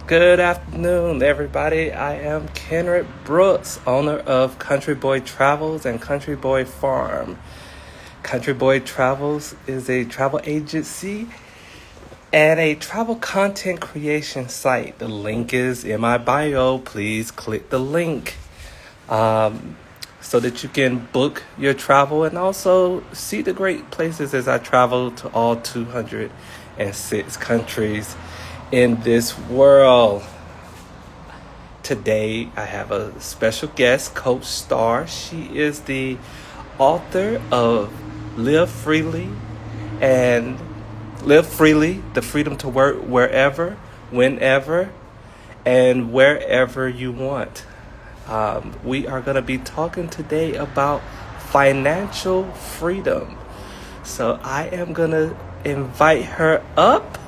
Good afternoon, everybody. I am Kenrick Brooks, owner of Country Boy Travels and Country Boy Farm. Country Boy Travels is a travel agency and a travel content creation site. The link is in my bio. Please click the link um, so that you can book your travel and also see the great places as I travel to all 206 countries in this world. Today, I have a special guest, Coach Star. She is the author of Live Freely and Live Freely, the freedom to work wherever, whenever, and wherever you want. We are going to be talking today about financial freedom. So I am going to invite her up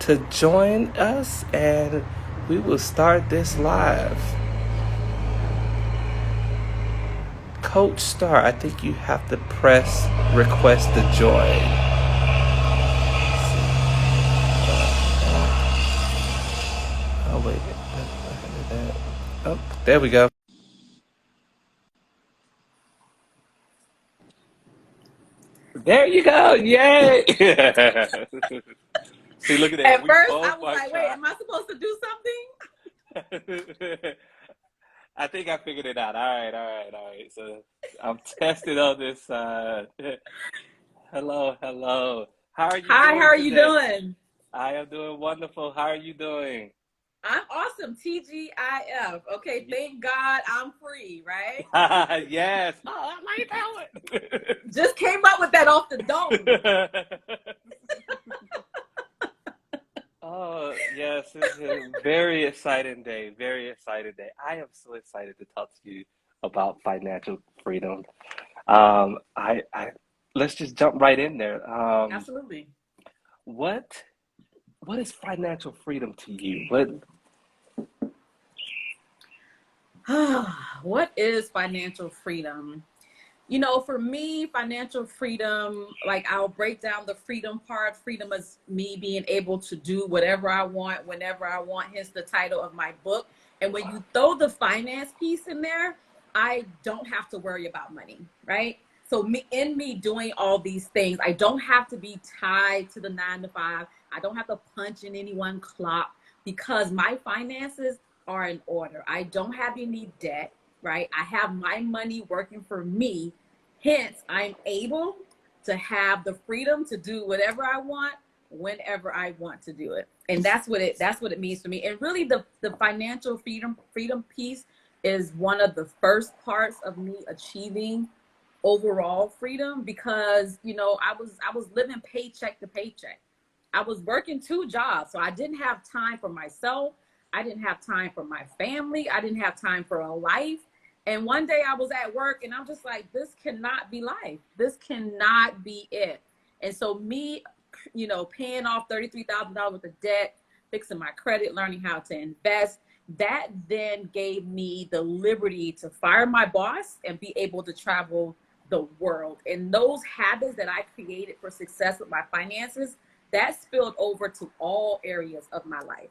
to join us and we will start this live. Coach Star, I think you have to press request to join. Oh, wait. Oh, there we go. There you go. Yay. See, look at that. At We first, I both was are like, wait, trying. am I supposed to do I think I figured it out. All right. So I'm testing on this side. Hello. How are you Hi, how doing are you today? doing? I am doing wonderful. How are you doing? I'm awesome. TGIF. Okay, thank God I'm free, right? Yes. Oh, I like Just came up with that off the dome. that one. Oh, yes, it's a very exciting day. Very exciting day. I am so excited to talk to you about financial freedom. I let's just jump right in there. Absolutely. What what is financial freedom to you? What What is financial freedom? You know, for me, financial freedom, like I'll break down the freedom part. Freedom is me being able to do whatever I want, whenever I want, hence the title of my book. And when you throw the finance piece in there, I don't have to worry about money, right? So me doing all these things, I don't have to be tied to the 9 to 5. I don't have to punch in any one clock because my finances are in order. I don't have any debt, right? I have my money working for me. Hence, I'm able to have the freedom to do whatever I want whenever I want to do it. And that's what it means to me. And really the financial freedom piece is one of the first parts of me achieving overall freedom because I was living paycheck to paycheck. I was working 2 jobs, so I didn't have time for myself. I didn't have time for my family. I didn't have time for a life. And one day I was at work and I'm just like, this cannot be life. This cannot be it. And so me, paying off $33,000 worth of debt, fixing my credit, learning how to invest, that then gave me the liberty to fire my boss and be able to travel the world. And those habits that I created for success with my finances, that spilled over to all areas of my life.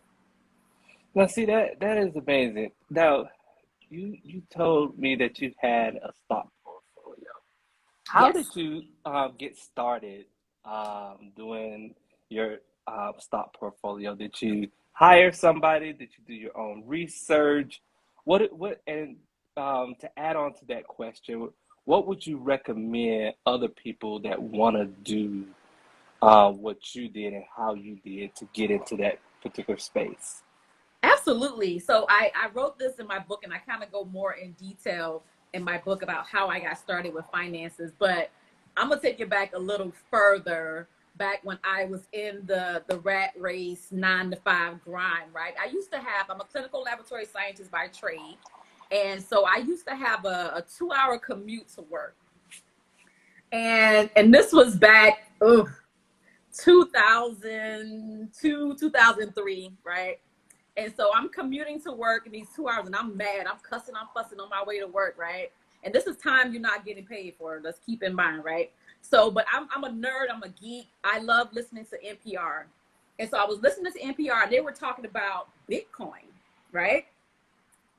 now see that is amazing. Now you told me that you had a stock portfolio. How did Yes. you get started doing your stock portfolio? Did you hire somebody? Did you do your own research? What and to add on to that question, what would you recommend other people that want to do what you did and how you did to get into that particular space? Absolutely. So I wrote this in my book and I kind of go more in detail in my book about how I got started with finances. But I'm gonna take you back a little further, back when I was in the rat race 9 to 5 grind, right? I'm a clinical laboratory scientist by trade. And so I used to have a 2 hour commute to work. And this was back 2002, 2003, right? And so I'm commuting to work in these 2 hours and I'm mad. I'm cussing, I'm fussing on my way to work, right? And this is time you're not getting paid for. Let's keep in mind, right? So, but I'm a nerd, I'm a geek. I love listening to NPR. And so I was listening to NPR and they were talking about Bitcoin, right?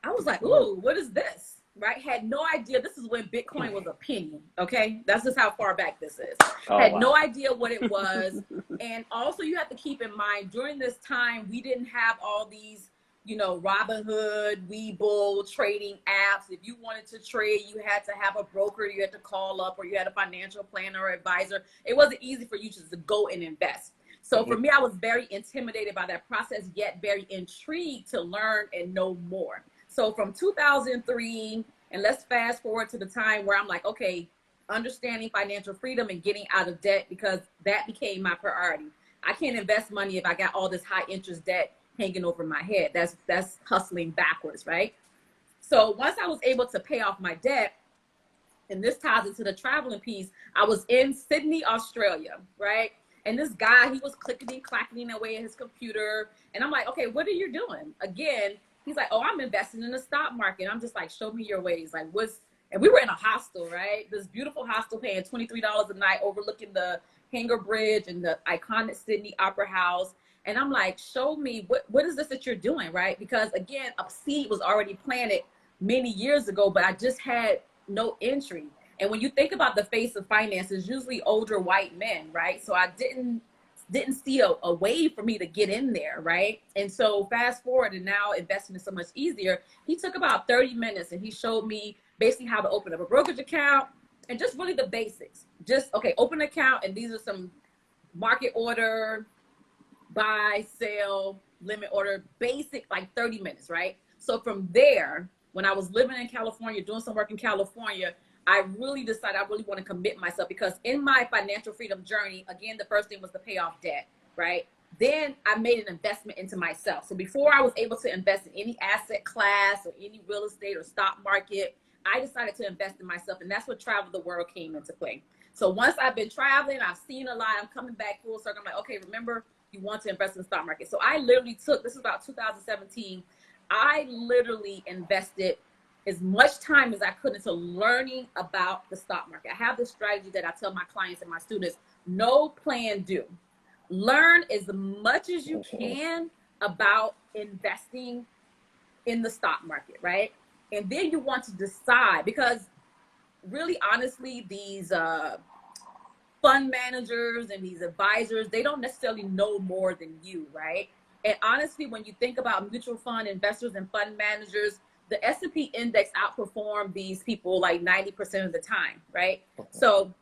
I was like, ooh, what is this? Right? Had no idea. This is when Bitcoin was a penny. Okay. That's just how far back this is. Had no idea what it was. And also you have to keep in mind during this time, we didn't have all these, you know, Robinhood, Webull trading apps. If you wanted to trade, you had to have a broker, you had to call up, or you had a financial planner or advisor. It wasn't easy for you just to go and invest. So for me, I was very intimidated by that process, yet very intrigued to learn and know more. So from 2003, and let's fast forward to the time where I'm like, okay, understanding financial freedom and getting out of debt, because that became my priority. I can't invest money if I got all this high interest debt hanging over my head. That's hustling backwards, right? So once I was able to pay off my debt, and this ties into the traveling piece, I was in Sydney, Australia, right? And this guy, he was clicking clacking away at his computer. And I'm like, okay, what are you doing? Again, he's like, oh, I'm investing in the stock market. I'm just like, show me your ways. Like, and we were in a hostel, right? This beautiful hostel paying $23 a night overlooking the Hanger Bridge and the iconic Sydney Opera House. And I'm like, show me, what is this that you're doing, right? Because again, a seed was already planted many years ago, but I just had no entry. And when you think about the face of finance, it's usually older white men, right? So I didn't see a way for me to get in there, right? And so fast forward, and now investing is so much easier. He took about 30 minutes and he showed me basically how to open up a brokerage account and just really the basics. Just, okay, open an account, and these are some market order, buy, sell, limit order, basic, like 30 minutes, right? So from there, when I was living in California, doing some work in California, I really decided I really want to commit myself, because in my financial freedom journey, again, the first thing was to pay off debt, right? Then I made an investment into myself. So before I was able to invest in any asset class or any real estate or stock market, I decided to invest in myself. And that's what Travel the World came into play. So once I've been traveling, I've seen a lot, I'm coming back full circle. I'm like, okay, remember, you want to invest in the stock market. So I literally took, this is about 2017, I literally invested as much time as I could into learning about the stock market. I have this strategy that I tell my clients and my students: no plan, do. Learn as much as you can about investing in the stock market, right? And then you want to decide, because really honestly, these fund managers and these advisors, they don't necessarily know more than you, right? And honestly, when you think about mutual fund investors and fund managers, the S&P index outperformed these people like 90% of the time, right? So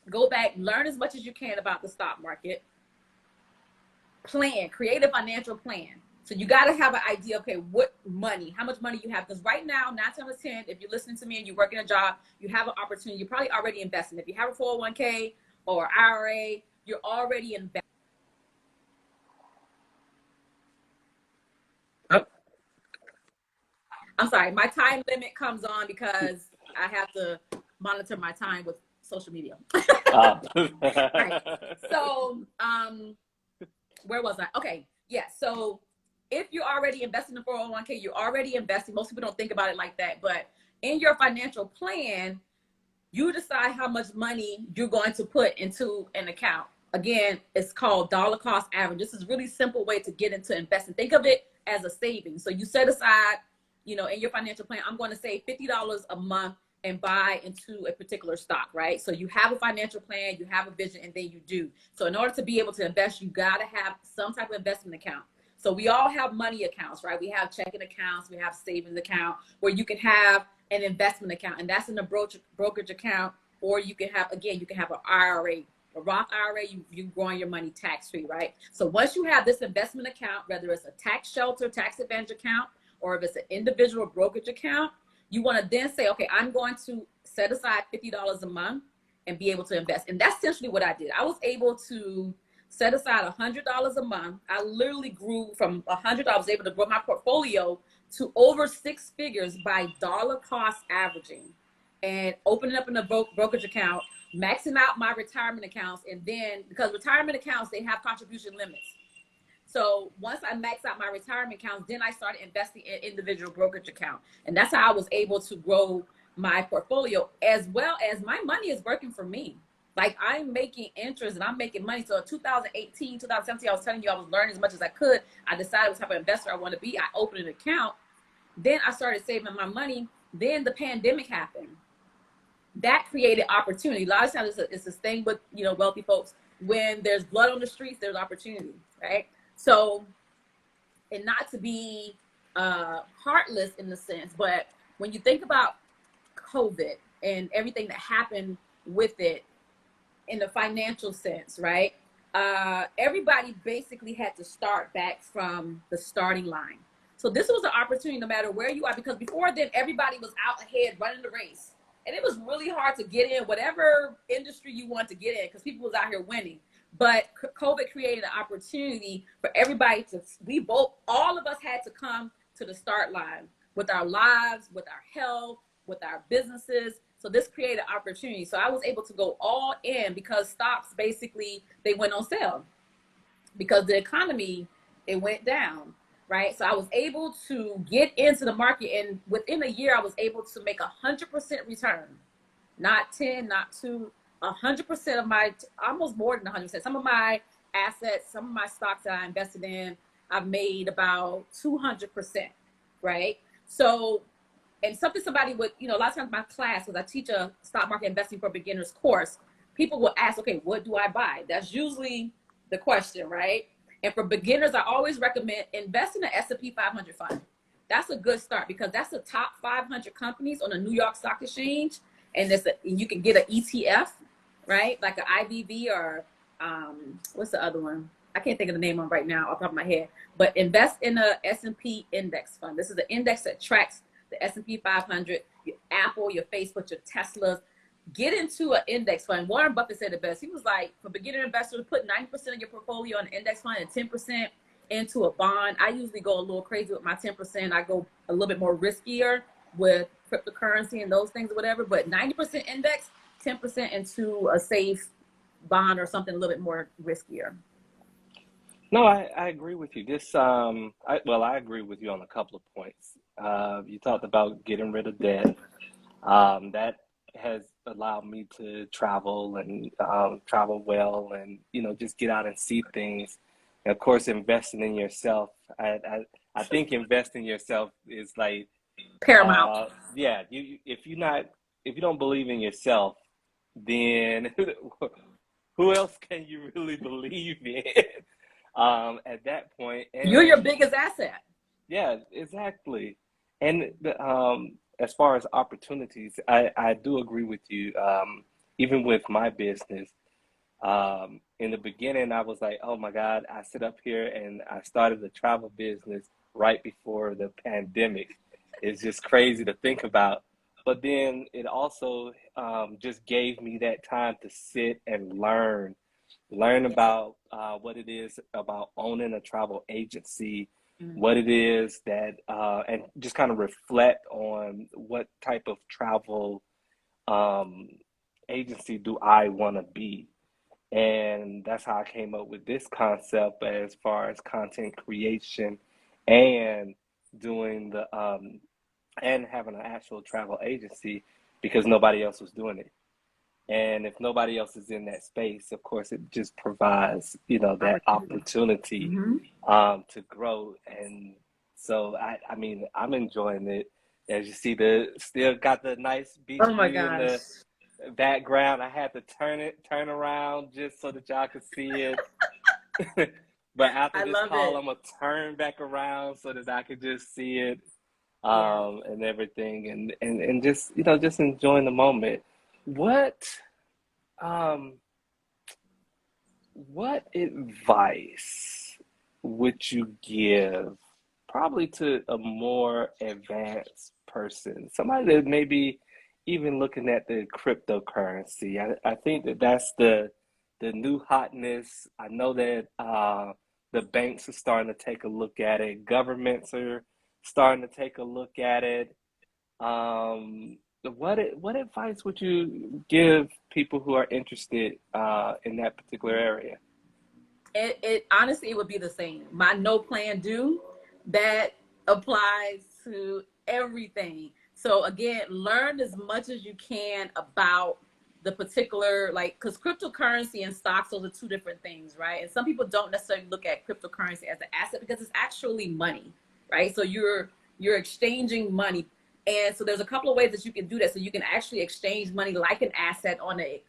go back, learn as much as you can about the stock market, plan, create a financial plan. So you got to have an idea, okay, how much money you have. Because right now, 9 times out of 10, if you're listening to me and you're working a job, you have an opportunity, you're probably already investing. If you have a 401k or IRA, you're already investing. I'm sorry, my time limit comes on because I have to monitor my time with social media. Right. So, where was I? Okay. Yeah. So if you're already investing in 401k, you're already investing. Most people don't think about it like that, but in your financial plan, you decide how much money you're going to put into an account. Again, it's called dollar cost average. This is a really simple way to get into investing. Think of it as a savings. So you set aside, in your financial plan, I'm going to save $50 a month and buy into a particular stock, right? So you have a financial plan, you have a vision, and then you do. So in order to be able to invest, you got to have some type of investment account. So we all have money accounts, right? We have checking accounts, we have savings account, where you can have an investment account, and that's in a brokerage account, or you can have an IRA, a Roth IRA. You growing your money tax free, right? So once you have this investment account, whether it's a tax shelter, tax advantage account, or if it's an individual brokerage account, you want to then say, okay, I'm going to set aside $50 a month and be able to invest. And that's essentially what I did. I was able to set aside $100 a month. I literally grew from $100. I was able to grow my portfolio to over 6 figures by dollar cost averaging, and opening up in a brokerage account, maxing out my retirement accounts. And then, because retirement accounts, they have contribution limits. So once I maxed out my retirement accounts, then I started investing in individual brokerage account. And that's how I was able to grow my portfolio, as well as my money is working for me. Like, I'm making interest and I'm making money. So in 2018, 2017, I was telling you I was learning as much as I could. I decided what type of investor I want to be. I opened an account. Then I started saving my money. Then the pandemic happened. That created opportunity. A lot of times it's this thing with, wealthy folks. When there's blood on the streets, there's opportunity, right? So, and not to be heartless in the sense, but when you think about COVID and everything that happened with it in the financial sense, right? Everybody basically had to start back from the starting line. So this was an opportunity no matter where you are, because before then everybody was out ahead running the race. And it was really hard to get in whatever industry you want to get in because people was out here winning. But COVID created an opportunity for everybody to, all of us had to come to the start line with our lives, with our health, with our businesses. So this created opportunity. So I was able to go all in because stocks basically, they went on sale because the economy, it went down, right? So I was able to get into the market, and within a year, I was able to make 100% return. Not 10, not 2, 100% of my, almost more than 100%. Some of my assets, some of my stocks that I invested in, I've made about 200%, right? So, and somebody would, a lot of times my class, because I teach a stock market investing for beginners course, people will ask, okay, what do I buy? That's usually the question, right? And for beginners, I always recommend invest in the S&P 500 fund. That's a good start because that's the top 500 companies on the New York Stock Exchange. And you can get an ETF, right? Like an IVV or what's the other one? I can't think of the name on right now off the top of my head. But invest in a S&P index fund. This is the index that tracks the S&P 500, your Apple, your Facebook, your Teslas. Get into an index fund. Warren Buffett said it best. He was like, for beginner investors, put 90% of your portfolio on an index fund and 10% into a bond. I usually go a little crazy with my 10%. I go a little bit more riskier with cryptocurrency and those things or whatever, but 90% index, 10% into a safe bond or something a little bit more riskier. No, I agree with you. I agree with you on a couple of points. You talked about getting rid of debt. That has allowed me to travel and travel well, and just get out and see things. And of course, investing in yourself. I think investing in yourself is like Paramount. yeah. If you don't believe in yourself, then who else can you really believe in? At that point, You're your and biggest asset. yeah, exactly. And as far as opportunities, I do agree with you. Even with my business, in the beginning, I was like, oh my God, I sit up here and I started the travel business right before the pandemic. It's just crazy to think about. But then it also just gave me that time to sit and learn about what it is about owning a travel agency, what it is that, and just kind of reflect on what type of travel um, agency do I want to be. And that's how I came up with this concept as far as content creation and doing and having an actual travel agency because nobody else was doing it. And if nobody else is in that space, of course, it just provides, that opportunity Mm-hmm. to grow. And so, I mean, I'm enjoying it. As you see, still got the nice beach Oh my view in gosh. the background. I had to turn around just so that y'all could see it. But after I this love call, it. I'm gonna turn back around so that I could just see it, Yeah. and everything, and just just enjoying the moment. What um what advice would you give probably to a more advanced person, somebody that maybe even looking at the cryptocurrency? I think that's the new hotness. I know that the banks are starting to take a look at it. Governments are starting to take a look at it. Um, what advice would you give people who are interested in that particular area? It honestly, it would be the same. My no plan do, that applies to everything. So again, learn as much as you can about the particular, like, because cryptocurrency and stocks, those are two different things, right? And some people don't necessarily look at cryptocurrency as an asset because it's actually money, right? So you're exchanging money. And so there's a couple of ways that you can do that. So you can actually exchange money like an asset on a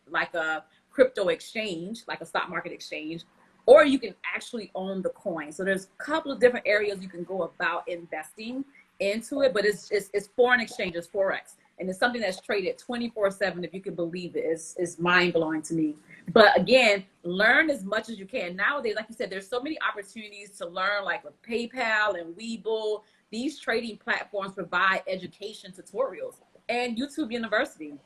crypto exchange, like a stock market exchange, or you can actually own the coin. So there's a couple of different areas you can go about investing into it, but it's foreign exchange, it's forex, and it's something that's traded 24/7. If you can believe it, it's mind blowing to me. But again, learn as much as you can nowadays. Like you said, there's so many opportunities to learn, like with PayPal and Webull. These trading platforms provide education tutorials, and YouTube University.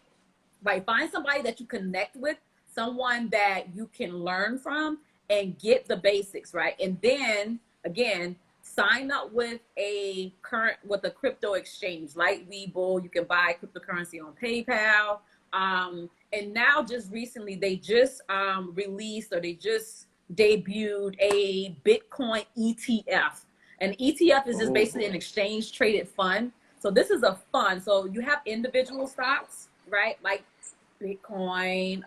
Right, find somebody that you connect with, someone that you can learn from and get the basics, right? And then again, sign up with a crypto exchange like Webull. You can buy cryptocurrency on PayPal. And now just recently they just released, or they just debuted, a Bitcoin ETF. An ETF is just basically an exchange traded fund. So this is a fund. So you have individual stocks, right? Like Bitcoin,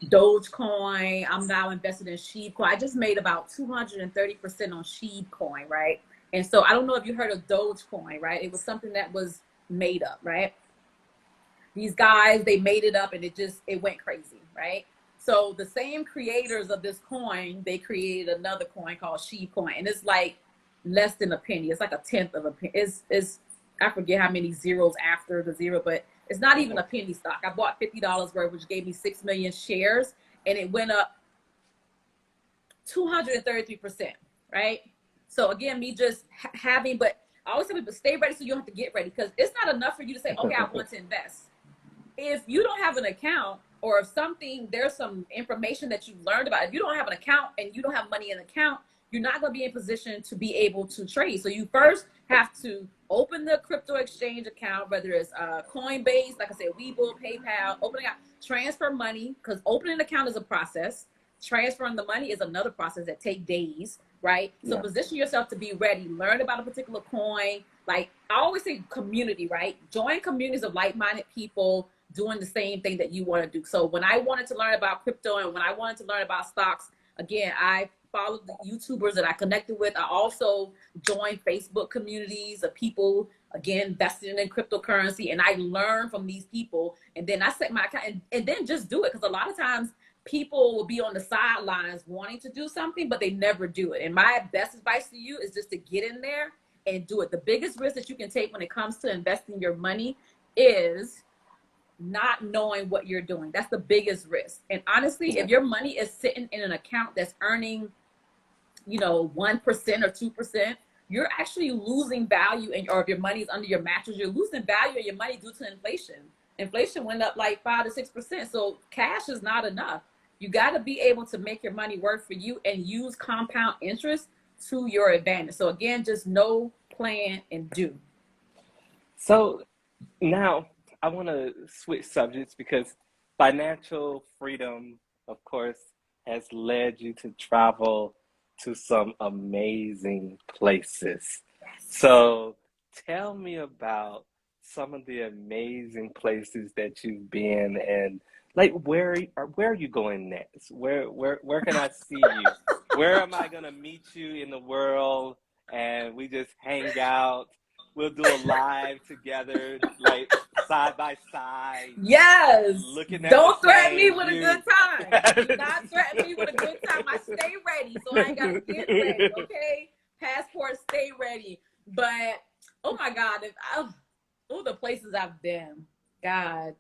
Dogecoin. I'm now invested in Sheepcoin. I just made about 230% on Sheepcoin, right? And so I don't know if you heard of Dogecoin, right? It was something that was made up, right? These guys, they made it up and it went crazy, right? So the same creators of this coin, they created another coin called Sheepcoin, and it's like less than a penny. It's like a tenth of a penny. It's I forget how many zeros after the zero, but it's not even a penny stock. I bought $50 worth, which gave me 6 million shares, and it went up 233%, right? So again, me just having, but I always tell people, stay ready so you don't have to get ready, because it's not enough for you to say, okay, I want to invest. If you don't have an account, or if there's some information that you've learned about, if you don't have an account and you don't have money in the account, you're not going to be in position to be able to trade. So you first have to open the crypto exchange account, whether it's Coinbase, like I said, Webull, PayPal, opening out, transfer money, because opening an account is a process. Transferring the money is another process that takes days, right? So position yourself to be ready. Learn about a particular coin. Like I always say, community, right? Join communities of like-minded people doing the same thing that you want to do. So when I wanted to learn about crypto and when I wanted to learn about stocks, again, I followed the YouTubers that I connected with. I also joined Facebook communities of people, again, investing in cryptocurrency, and I learned from these people. And then I set my account and then just do it. Because a lot of times people will be on the sidelines wanting to do something, but they never do it. And my best advice to you is just to get in there and do it. The biggest risk that you can take when it comes to investing your money is not knowing what you're doing. That's the biggest risk. And honestly, if your money is sitting in an account that's earning, 1% or 2%, you're actually losing value. Or if your money is under your mattress, you're losing value in your money due to inflation. Inflation went up like 5 to 6%. So cash is not enough. You got to be able to make your money work for you and use compound interest to your advantage. So again, just know, plan, and do. So now I want to switch subjects, because financial freedom, of course, has led you to travel to some amazing places. So tell me about some of the amazing places that you've been, and like where are you going next? Where can I see you? Where am I gonna meet you in the world and we just hang out? We'll do a live together, like side by side. Yes. Looking at Don't threaten me view. with a good time. Do not threaten me with a good time. I stay ready, so I ain't gotta get ready. Okay, passport, stay ready. But oh my God, the places I've been. God,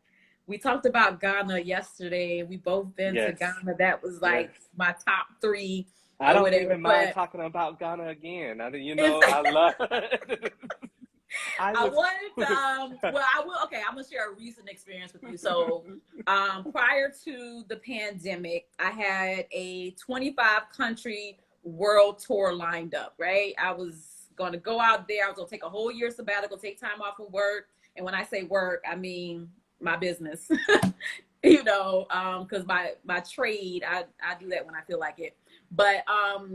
we talked about Ghana yesterday. We both been to Ghana. That was like my top 3. I don't even mind talking about Ghana again. I love. I wanted to, well, I will, okay, I'm going to share a recent experience with you. So, prior to the pandemic, I had a 25 country world tour lined up, right? I was going to go out there. I was going to take a whole year sabbatical, take time off from work. And when I say work, I mean my business, because my trade, I do that when I feel like it. But,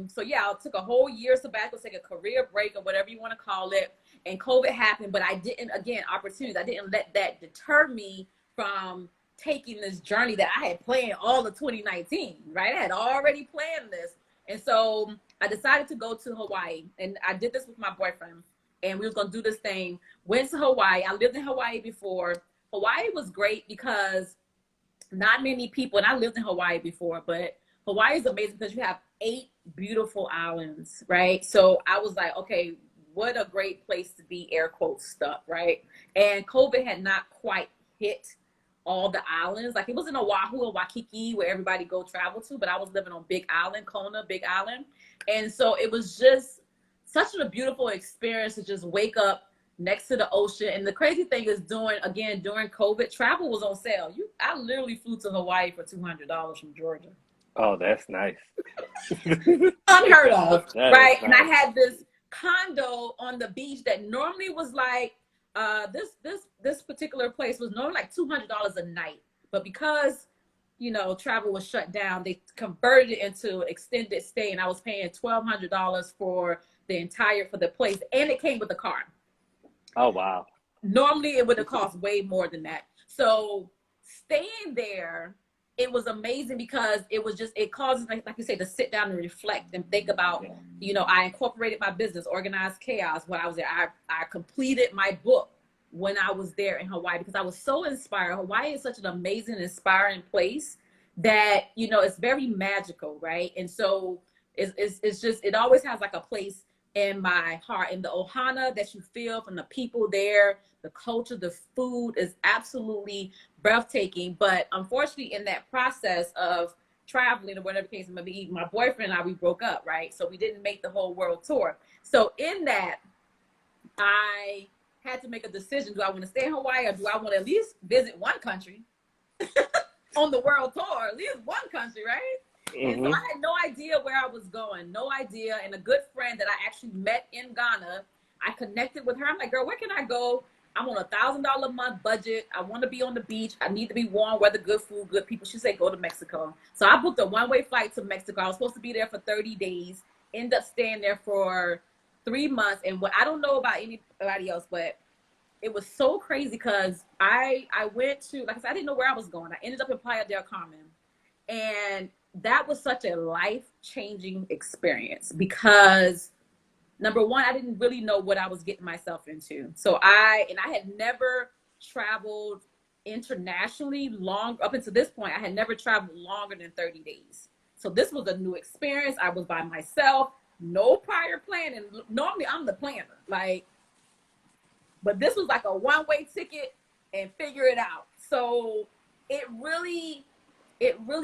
so yeah, I took a whole year sabbatical, take a career break or whatever you want to call it. And COVID happened, but I didn't let that deter me from taking this journey that I had planned all of 2019, right? I had already planned this. And so I decided to go to Hawaii, and I did this with my boyfriend, and we was going to do this thing. Went to Hawaii. I lived in Hawaii before. Hawaii was great because not many people, and I lived in Hawaii before, but Hawaii is amazing because you have 8 beautiful islands, right? So I was like, okay, what a great place to be, air quotes, stuck, right? And COVID had not quite hit all the islands. Like, it was in Oahu and Waikiki where everybody go travel to, but I was living on Big Island, Kona, Big Island. And so it was just such a beautiful experience to just wake up next to the ocean. And the crazy thing is, during COVID, travel was on sale. I literally flew to Hawaii for $200 from Georgia. Oh, that's nice. Unheard of, That right? is And I nice. had this condo on the beach that normally was like, this particular place was normally like $200 a night, but because travel was shut down, they converted it into extended stay, and I was paying $1,200 for the place, and it came with a car. Oh, wow. Normally it would have cost way more than that. So staying there, it was amazing because it causes, like you say, to sit down and reflect and think about, I incorporated my business, Organized Chaos, when I was there. I completed my book when I was there in Hawaii because I was so inspired. Hawaii is such an amazing, inspiring place that, it's very magical, right? And so it's just, it always has like a place in my heart, and the ohana that you feel from the people there, the culture, the food is absolutely breathtaking. But unfortunately, in that process of traveling or whatever case it may be, my boyfriend and I, we broke up, right? So we didn't make the whole world tour. So in that, I had to make a decision. Do I want to stay in Hawaii, or do I want to at least visit one country on the world tour, at least one country, right? And so I had no idea where I was going, no idea. And a good friend that I actually met in Ghana, I connected with her. I'm like, girl, where can I go? I'm on $1,000 a month budget. I want to be on the beach. I need to be warm weather, good food, good people. She said, go to Mexico. So I booked a one-way flight to Mexico. I was supposed to be there for 30 days, end up staying there for 3 months. And what I don't know about anybody else, but it was so crazy because I went to, like I said, I didn't know where I was going. I ended up in Playa del Carmen. And that was such a life-changing experience because, number one, I didn't really know what I was getting myself into. So I had never traveled internationally up until this point. I had never traveled longer than 30 days. So this was a new experience. I was by myself, no prior planning. Normally I'm the planner, but this was like a one-way ticket and figure it out. So it really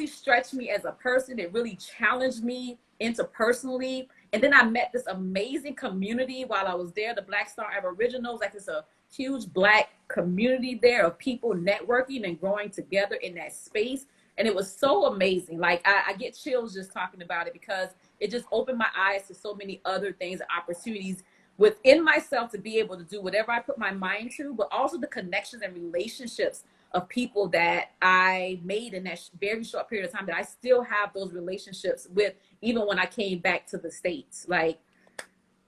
stretched me as a person. It really challenged me interpersonally. And then I met this amazing community while I was there, the Black Star Aboriginals. Like, it's a huge Black community there of people networking and growing together in that space. And it was so amazing. Like, I get chills just talking about it because it just opened my eyes to so many other things and opportunities within myself to be able to do whatever I put my mind to, but also the connections and relationships of people that I made in that very short period of time that I still have those relationships with, even when I came back to the States. Like,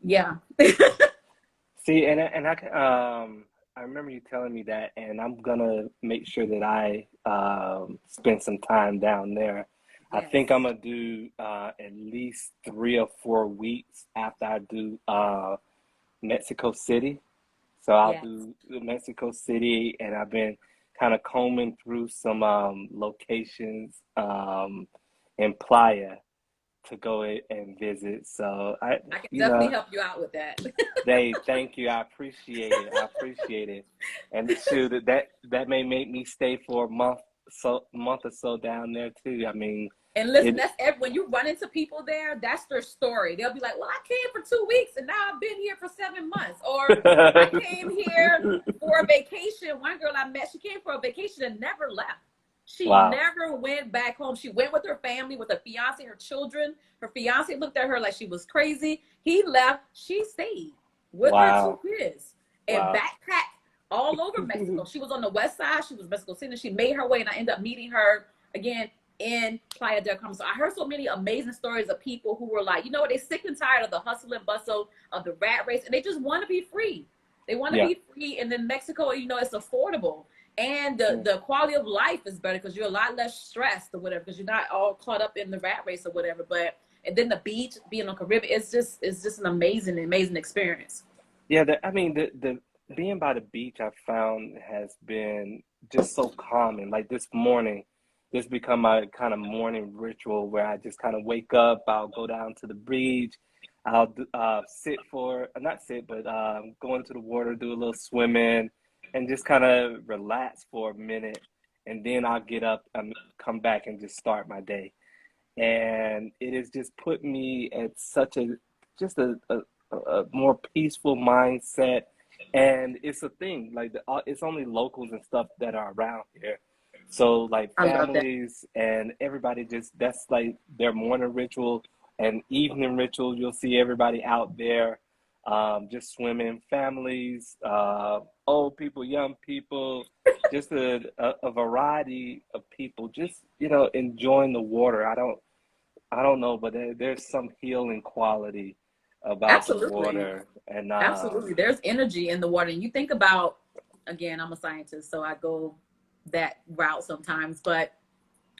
yeah. See, I remember you telling me that, and I'm gonna make sure that I spend some time down there. Yes. I think I'm gonna do at least 3 or 4 weeks after I do Mexico City. So I'll do Mexico City, and I've been kind of combing through some locations in Playa to go and visit. So I can definitely help you out with that. Thank you. I appreciate it. And shoot, that may make me stay for a month or so down there too. I mean, and listen, when you run into people there, that's their story. They'll be like, well, I came for 2 weeks and now I've been here for 7 months. Or I came here for a vacation. One girl I met, she came for a vacation and never left. She never went back home. She went with her family, with her fiance, her children. Her fiance looked at her like she was crazy. He left. She stayed with her 2 kids and backpacked all over Mexico. She was on the west side. She was Mexico City. She made her way, and I ended up meeting her again in Playa del Carmen. So I heard so many amazing stories of people who were like, they're sick and tired of the hustle and bustle of the rat race, and they just want to be free. They want to be free. And then Mexico, it's affordable. and Yeah. the quality of life is better because you're a lot less stressed or whatever, because you're not all caught up in the rat race or whatever. But and then the beach, being on Caribbean, it's just an amazing experience. Yeah, I mean, the being by the beach I found has been just so calming. Like this morning, this become my kind of morning ritual where I just kind of wake up, I'll go down to the beach, sit for, not sit, but go into the water, do a little swimming, and just kind of relax for a minute, and then I'll get up and come back and just start my day. And it has just put me at such a just a more peaceful mindset. And it's a thing like it's only locals and stuff that are around here, so like I love that. families and everybody, just that's like their morning ritual and evening ritual. You'll see everybody out there, just swimming, families, old people, young people, just a variety of people, just enjoying the water. I don't know, but there's some healing quality about the Absolutely. water, and Absolutely. There's energy in the water. And you think about, again, I'm a scientist, so I go that route sometimes, but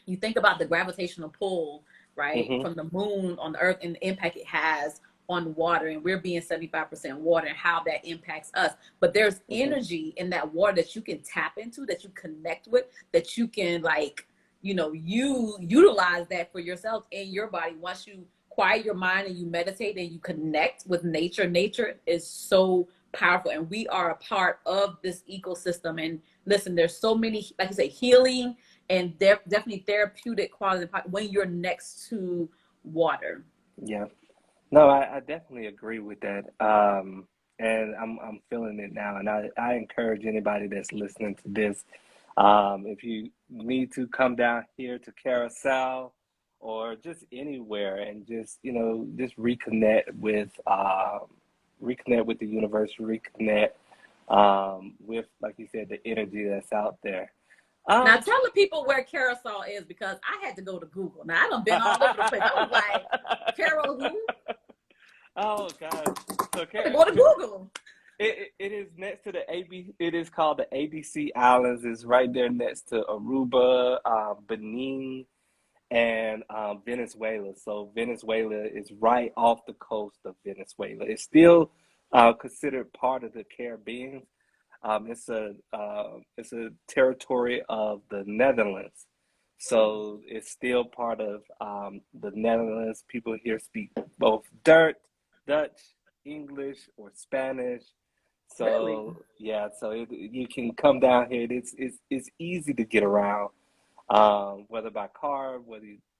you think about the gravitational pull, right, hmm from the moon on the earth and the impact it has on water, and we're being 75% water, and how that impacts us. But there's hmm energy in that water that you can tap into, that you connect with, that you can, like, you utilize that for yourself in your body. Once you quiet your mind and you meditate and you connect with nature, nature is so powerful, and we are a part of this ecosystem. And listen, there's so many, like you say, healing and definitely therapeutic quality when you're next to water. yeah. No, I definitely agree with that. And I'm feeling it now, and I encourage anybody that's listening to this, if you need to come down here to Carousel or just anywhere and just reconnect with the universe, reconnect with, like you said, the energy that's out there. Now Um, tell the people where Carousel is, because I had to go to Google. Now I done been all over the place. I was like, Carol who? oh gosh. So I had to go to Google. it is next to the AB. It is called the ABC Islands. It's right there next to Aruba, Benin, and Venezuela. So Venezuela is right off the coast of Venezuela. It's still considered part of the Caribbean. It's a territory of the Netherlands. So it's still part of the Netherlands. People here speak both Dutch, English, or Spanish. Really? So yeah, so you can come down here. It's easy to get around, whether by car,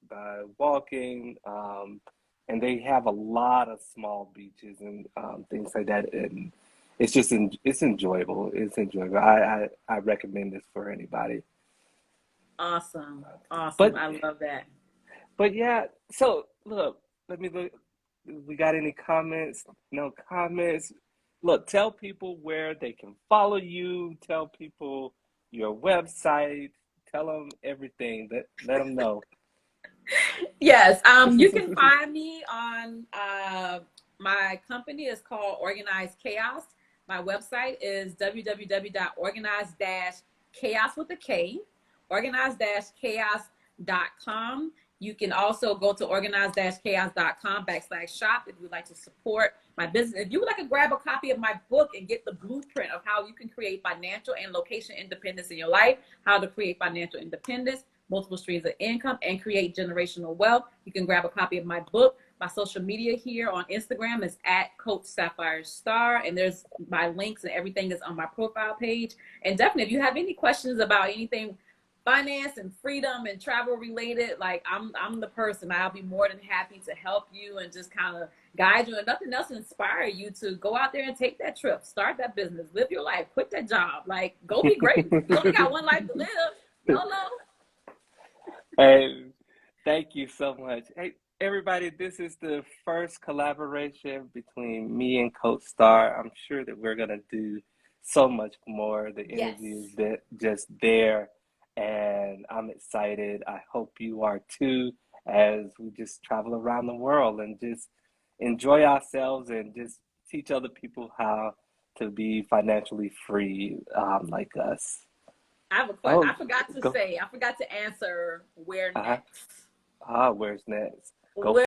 by walking, and they have a lot of small beaches and things like that. And it's enjoyable. It's enjoyable. I recommend this for anybody. Awesome. Awesome. But I love that. but yeah. So look, let me look. We got any comments? No comments. Look, tell people where they can follow you. Tell people your website. Tell them everything. Let them know. Yes. You can find me on my company is called Organized Chaos. My website is www.organized-chaos with a K, organized-chaos.com. You can also go to organized-chaos.com/shop if you would like to support my business. If you would like to grab a copy of my book and get the blueprint of how you can create financial and location independence in your life, how to create financial independence, multiple streams of income, and create generational wealth, you can grab a copy of my book. My social media here on Instagram is at Coach Sapphire Star, and there's my links and everything is on my profile page. And definitely, if you have any questions about anything finance and freedom and travel related, like I'm the person. I'll be more than happy to help you and just kind of guide you, and nothing else inspire you to go out there and take that trip, start that business, live your life, quit that job, like go be great. You only got one life to live. YOLO. Hey, thank you so much. Hey, everybody, this is the first collaboration between me and Coach Star. I'm sure that we're gonna do so much more. The energy is Yes. just there, and I'm excited. I hope you are too, as we just travel around the world and just enjoy ourselves and just teach other people how to be financially free, like us. I have a question. Oh, I forgot to go. say. I forgot to answer where Uh-huh. next. Where's next? Go Where